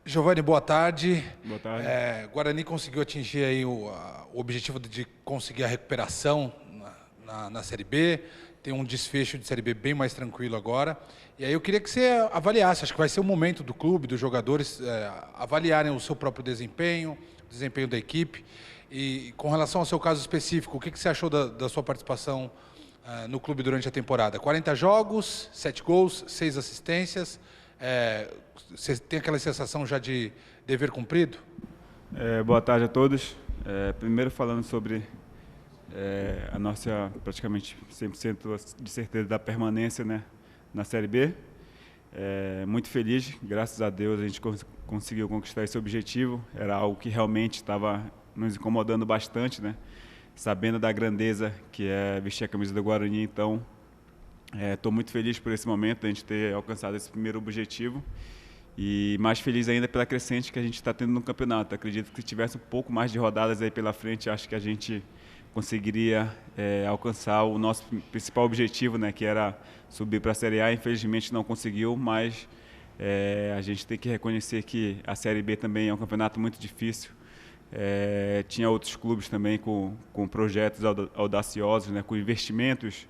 Giovanni, boa tarde. Boa tarde. Guarani conseguiu atingir aí o objetivo de conseguir a recuperação na Série B. Tem um desfecho de Série B bem mais tranquilo agora. E aí eu queria que você avaliasse, acho que vai ser o momento do clube, dos jogadores avaliarem o seu próprio desempenho, o desempenho da equipe. E com relação ao seu caso específico, o que você achou da sua participação no clube durante a temporada? 40 jogos, 7 gols, 6 assistências. Você tem aquela sensação já de dever cumprido? Boa tarde a todos. Primeiro falando sobre a nossa praticamente 100% de certeza da permanência, né, na Série B. Muito feliz, graças a Deus a gente conseguiu conquistar esse objetivo. Era algo que realmente estava nos incomodando bastante, né, sabendo da grandeza que é vestir a camisa do Guarani. Então, estou muito feliz por esse momento, a gente ter alcançado esse primeiro objetivo. E mais feliz ainda pela crescente que a gente está tendo no campeonato. Acredito que se tivesse um pouco mais de rodadas aí pela frente, acho que a gente conseguiria alcançar o nosso principal objetivo, né, que era subir para a Série A. Infelizmente não conseguiu, mas a gente tem que reconhecer que a Série B também é um campeonato muito difícil. Tinha outros clubes também com projetos audaciosos, né, com investimentos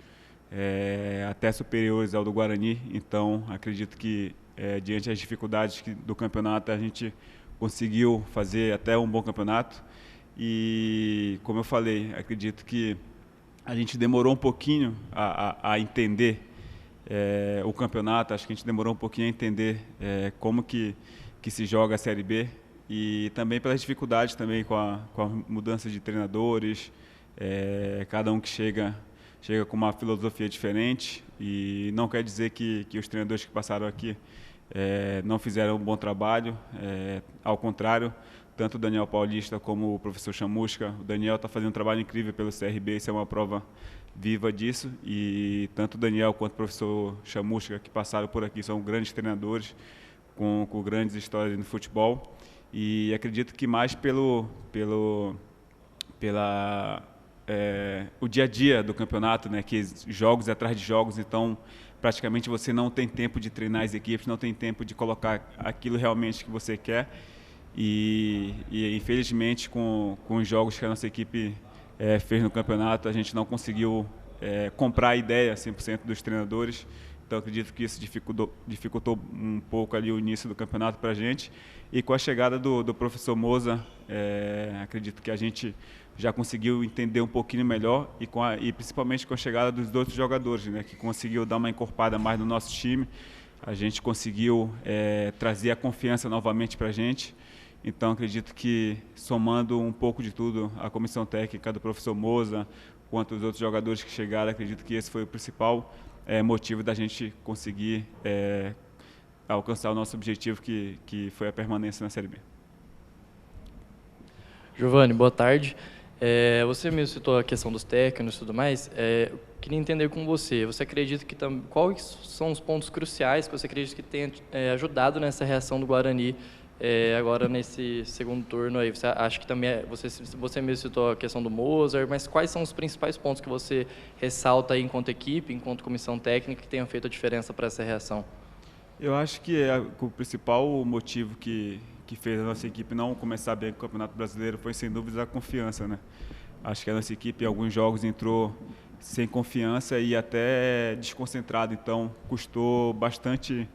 até superiores ao do Guarani. Então, acredito que diante das dificuldades do campeonato, a gente conseguiu fazer até um bom campeonato. E, como eu falei, acredito que a gente demorou um pouquinho a entender o campeonato. Acho que a gente demorou um pouquinho a entender como que se joga a Série B. E também pelas dificuldades também com a mudança de treinadores. Cada um que chega com uma filosofia diferente. E não quer dizer que os treinadores que passaram aqui não fizeram um bom trabalho. Ao contrário, tanto o Daniel Paulista como o professor Chamusca, o Daniel está fazendo um trabalho incrível pelo CRB, isso é uma prova viva disso. E tanto o Daniel quanto o professor Chamusca, que passaram por aqui, são grandes treinadores com grandes histórias no futebol. E acredito que mais o dia a dia do campeonato, né, que jogos atrás de jogos, então praticamente você não tem tempo de treinar as equipes, não tem tempo de colocar aquilo realmente que você quer. E infelizmente com os jogos que a nossa equipe fez no campeonato, a gente não conseguiu comprar a ideia 100% dos treinadores. Então acredito que isso dificultou um pouco ali o início do campeonato para a gente. E com a chegada do professor Moza, acredito que a gente já conseguiu entender um pouquinho melhor e principalmente com a chegada dos outros jogadores, né, que conseguiu dar uma encorpada mais no nosso time. A gente conseguiu trazer a confiança novamente para a gente. Então acredito que, somando um pouco de tudo, a comissão técnica do professor Moza, quanto os outros jogadores que chegaram, acredito que esse foi o principal motivo da gente conseguir alcançar o nosso objetivo, que foi a permanência na Série B. Giovanni, boa tarde. Você mesmo citou a questão dos técnicos e tudo mais. Queria entender com você. Você acredita que quais são os pontos cruciais que você acredita que tenha ajudado nessa reação do Guarani agora nesse segundo turno aí? Você acha que também você mesmo citou a questão do Mozart, mas quais são os principais pontos que você ressalta aí enquanto equipe, enquanto comissão técnica, que tenham feito a diferença para essa reação? Eu acho que o principal motivo que fez a nossa equipe não começar bem com o Campeonato Brasileiro foi, sem dúvida, a confiança, né? Acho que a nossa equipe, em alguns jogos, entrou sem confiança e até desconcentrado, então custou bastante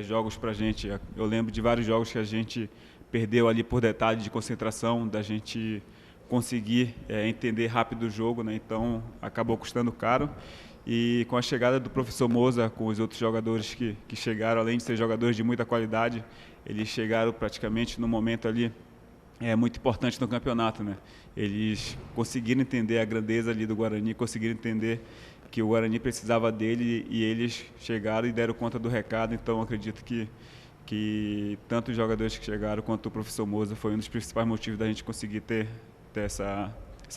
jogos para a gente. Eu lembro de vários jogos que a gente perdeu ali por detalhe de concentração, da gente conseguir entender rápido o jogo, né? Então acabou custando caro. E com a chegada do professor Moza, com os outros jogadores que chegaram, além de ser jogadores de muita qualidade, eles chegaram praticamente no momento ali muito importante no campeonato, né? Eles conseguiram entender a grandeza ali do Guarani, conseguiram entender que o Guarani precisava dele e eles chegaram e deram conta do recado. Então acredito que tanto os jogadores que chegaram quanto o professor Moza foi um dos principais motivos da gente conseguir ter essa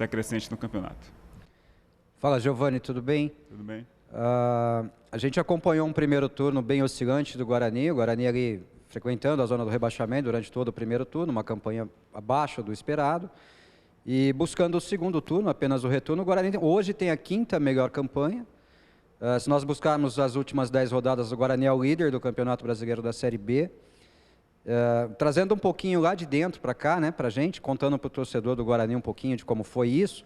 crescente no campeonato. Fala, Giovanni, tudo bem? Tudo bem. A gente acompanhou um primeiro turno bem oscilante do Guarani, o Guarani ali frequentando a zona do rebaixamento durante todo o primeiro turno, uma campanha abaixo do esperado, e buscando o segundo turno, apenas o retorno. O Guarani hoje tem a quinta melhor campanha. Se nós buscarmos as últimas 10 rodadas, o Guarani é o líder do Campeonato Brasileiro da Série B. Trazendo um pouquinho lá de dentro para cá, né, para a gente, contando para o torcedor do Guarani um pouquinho de como foi isso.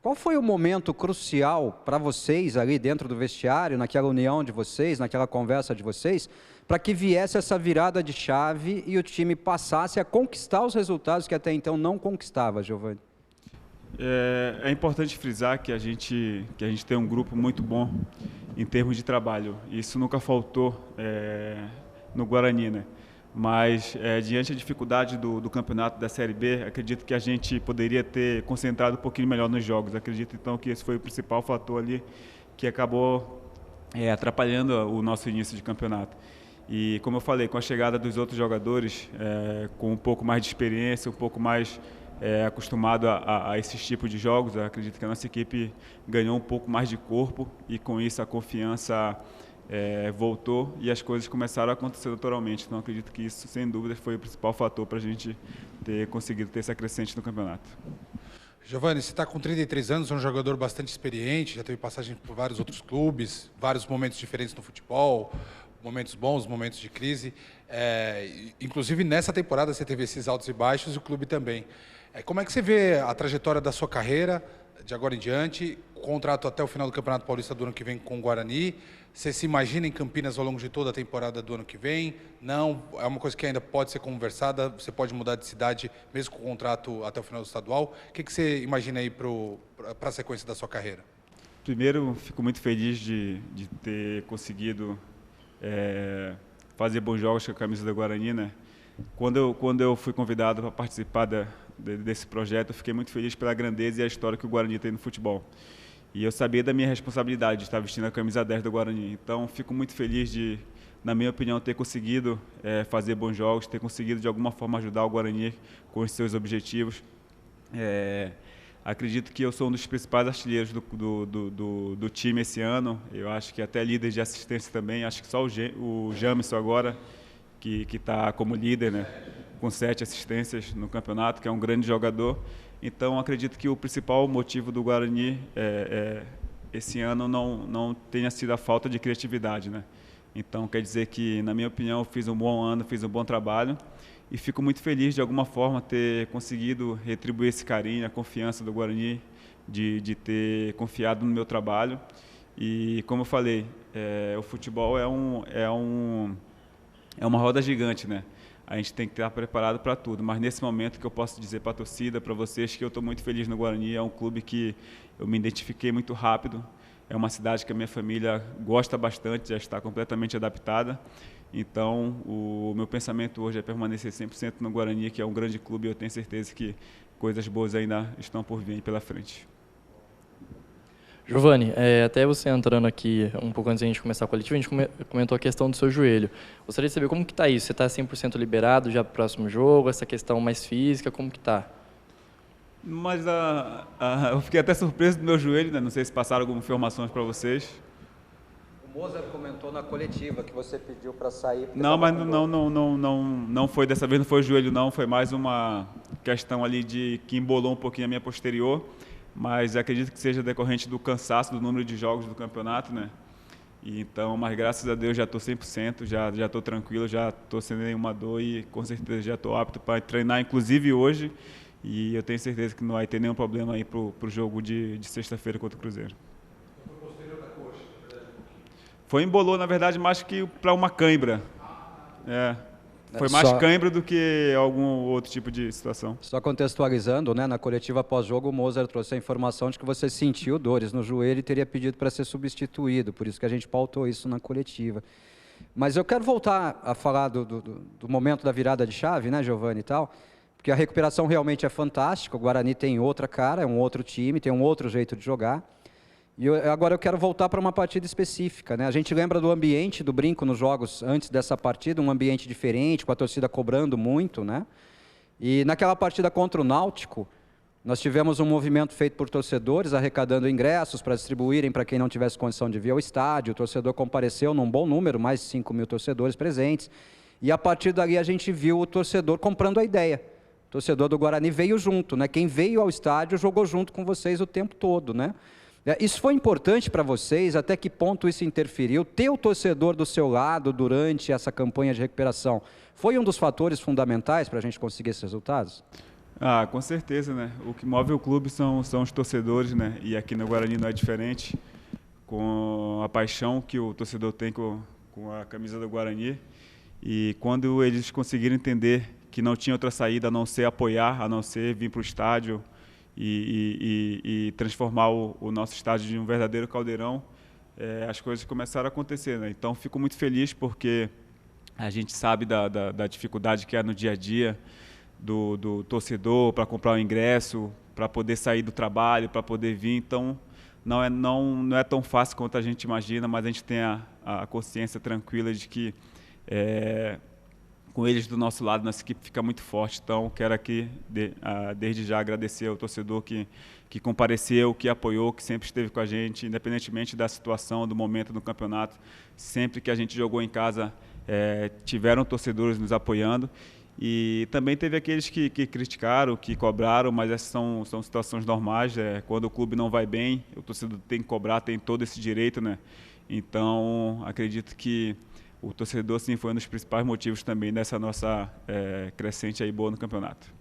Qual foi o momento crucial para vocês ali dentro do vestiário, naquela união de vocês, naquela conversa de vocês, para que viesse essa virada de chave e o time passasse a conquistar os resultados que até então não conquistava, Giovani? É importante frisar que a gente tem um grupo muito bom em termos de trabalho. Isso nunca faltou no Guarani, né? Mas, diante da dificuldade do campeonato da Série B, acredito que a gente poderia ter concentrado um pouquinho melhor nos jogos. Acredito, então, que esse foi o principal fator ali que acabou atrapalhando o nosso início de campeonato. E, como eu falei, com a chegada dos outros jogadores, com um pouco mais de experiência, um pouco mais acostumado a esses tipos de jogos, eu acredito que a nossa equipe ganhou um pouco mais de corpo e, com isso, a confiança voltou e as coisas começaram a acontecer naturalmente. Então, acredito que isso, sem dúvida, foi o principal fator para a gente ter conseguido ter essa crescente no campeonato. Giovani, você está com 33 anos, é um jogador bastante experiente, já teve passagem por vários outros clubes, vários momentos diferentes no futebol, momentos bons, momentos de crise. Inclusive, nessa temporada, você teve esses altos e baixos e o clube também. Como é que você vê a trajetória da sua carreira, de agora em diante, contrato até o final do Campeonato Paulista do ano que vem com o Guarani? Você se imagina em Campinas ao longo de toda a temporada do ano que vem? Não? É uma coisa que ainda pode ser conversada? Você pode mudar de cidade, mesmo com o contrato até o final do estadual? O que você imagina aí para a sequência da sua carreira? Primeiro, fico muito feliz de ter conseguido fazer bons jogos com a camisa do Guarani, né? Quando eu fui convidado para participar desse projeto, eu fiquei muito feliz pela grandeza e a história que o Guarani tem no futebol. E eu sabia da minha responsabilidade de estar vestindo a camisa 10 do Guarani. Então, fico muito feliz de, na minha opinião, ter conseguido fazer bons jogos, ter conseguido, de alguma forma, ajudar o Guarani com os seus objetivos. Acredito que eu sou um dos principais artilheiros do time esse ano. Eu acho que até líder de assistência também. Acho que só o Jamerson agora, que está como líder, né, com 7 assistências no campeonato, que é um grande jogador. Então, acredito que o principal motivo do Guarani esse ano não tenha sido a falta de criatividade, né? Então, quer dizer que, na minha opinião, eu fiz um bom ano, fiz um bom trabalho e fico muito feliz, de alguma forma, ter conseguido retribuir esse carinho, a confiança do Guarani, de ter confiado no meu trabalho. E, como eu falei, o futebol é uma roda gigante, né? A gente tem que estar preparado para tudo, mas nesse momento que eu posso dizer para a torcida, para vocês, que eu estou muito feliz no Guarani. É um clube que eu me identifiquei muito rápido, é uma cidade que a minha família gosta bastante, já está completamente adaptada. Então, o meu pensamento hoje é permanecer 100% no Guarani, que é um grande clube, e eu tenho certeza que coisas boas ainda estão por vir pela frente. Giovani, até você entrando aqui um pouco antes da gente começar a coletiva, a gente comentou a questão do seu joelho. Gostaria de saber como que está isso. Você está 100% liberado já para o próximo jogo? Essa questão mais física, como que está? Mas eu fiquei até surpreso do meu joelho, né? Não sei se passaram algumas informações para vocês. O Mozart comentou na coletiva que você pediu para sair. Não, mas não foi dessa vez, não foi o joelho não, foi mais uma questão ali que embolou um pouquinho a minha posterior. Mas acredito que seja decorrente do cansaço, do número de jogos do campeonato, né? Então, mas graças a Deus já estou 100%, já estou tranquilo, já estou sem nenhuma dor e com certeza já estou apto para treinar, inclusive hoje. E eu tenho certeza que não vai ter nenhum problema aí para o jogo de sexta-feira contra o Cruzeiro. Foi posterior da coxa, na verdade? Foi embolou, na verdade, mais que para uma cãibra. Foi mais cãibra do que algum outro tipo de situação. Só contextualizando, né, na coletiva pós-jogo, o Mozart trouxe a informação de que você sentiu dores no joelho e teria pedido para ser substituído, por isso que a gente pautou isso na coletiva. Mas eu quero voltar a falar do momento da virada de chave, né, Giovani e tal, porque a recuperação realmente é fantástica, o Guarani tem outra cara, é um outro time, tem um outro jeito de jogar. E agora eu quero voltar para uma partida específica, né? A gente lembra do ambiente do Brinco nos jogos antes dessa partida, um ambiente diferente, com a torcida cobrando muito, né? E naquela partida contra o Náutico, nós tivemos um movimento feito por torcedores, arrecadando ingressos para distribuírem para quem não tivesse condição de vir ao estádio. O torcedor compareceu num bom número, mais de 5.000 torcedores presentes. E a partir dali a gente viu o torcedor comprando a ideia. O torcedor do Guarani veio junto, né? Quem veio ao estádio jogou junto com vocês o tempo todo, né? Isso foi importante para vocês? Até que ponto isso interferiu? Ter o torcedor do seu lado durante essa campanha de recuperação foi um dos fatores fundamentais para a gente conseguir esses resultados? Ah, com certeza, né? O que move o clube são os torcedores, né? E aqui no Guarani não é diferente, com a paixão que o torcedor tem com a camisa do Guarani. E quando eles conseguiram entender que não tinha outra saída a não ser apoiar, a não ser vir para o estádio e transformar o nosso estádio em um verdadeiro caldeirão, as coisas começaram a acontecer, né? Então, fico muito feliz porque a gente sabe da dificuldade que é no dia a dia do torcedor para comprar o ingresso, para poder sair do trabalho, para poder vir. Então, não é tão fácil quanto a gente imagina, mas a gente tem a consciência tranquila de que com eles do nosso lado, nossa equipe fica muito forte. Então, quero aqui, desde já, agradecer ao torcedor que compareceu, que apoiou, que sempre esteve com a gente, independentemente da situação, do momento do campeonato. Sempre que a gente jogou em casa, tiveram torcedores nos apoiando. E também teve aqueles que criticaram, que cobraram, mas essas são situações normais. Quando o clube não vai bem, o torcedor tem que cobrar, tem todo esse direito, né? Então, acredito que o torcedor, sim, foi um dos principais motivos também dessa nossa crescente aí boa no campeonato.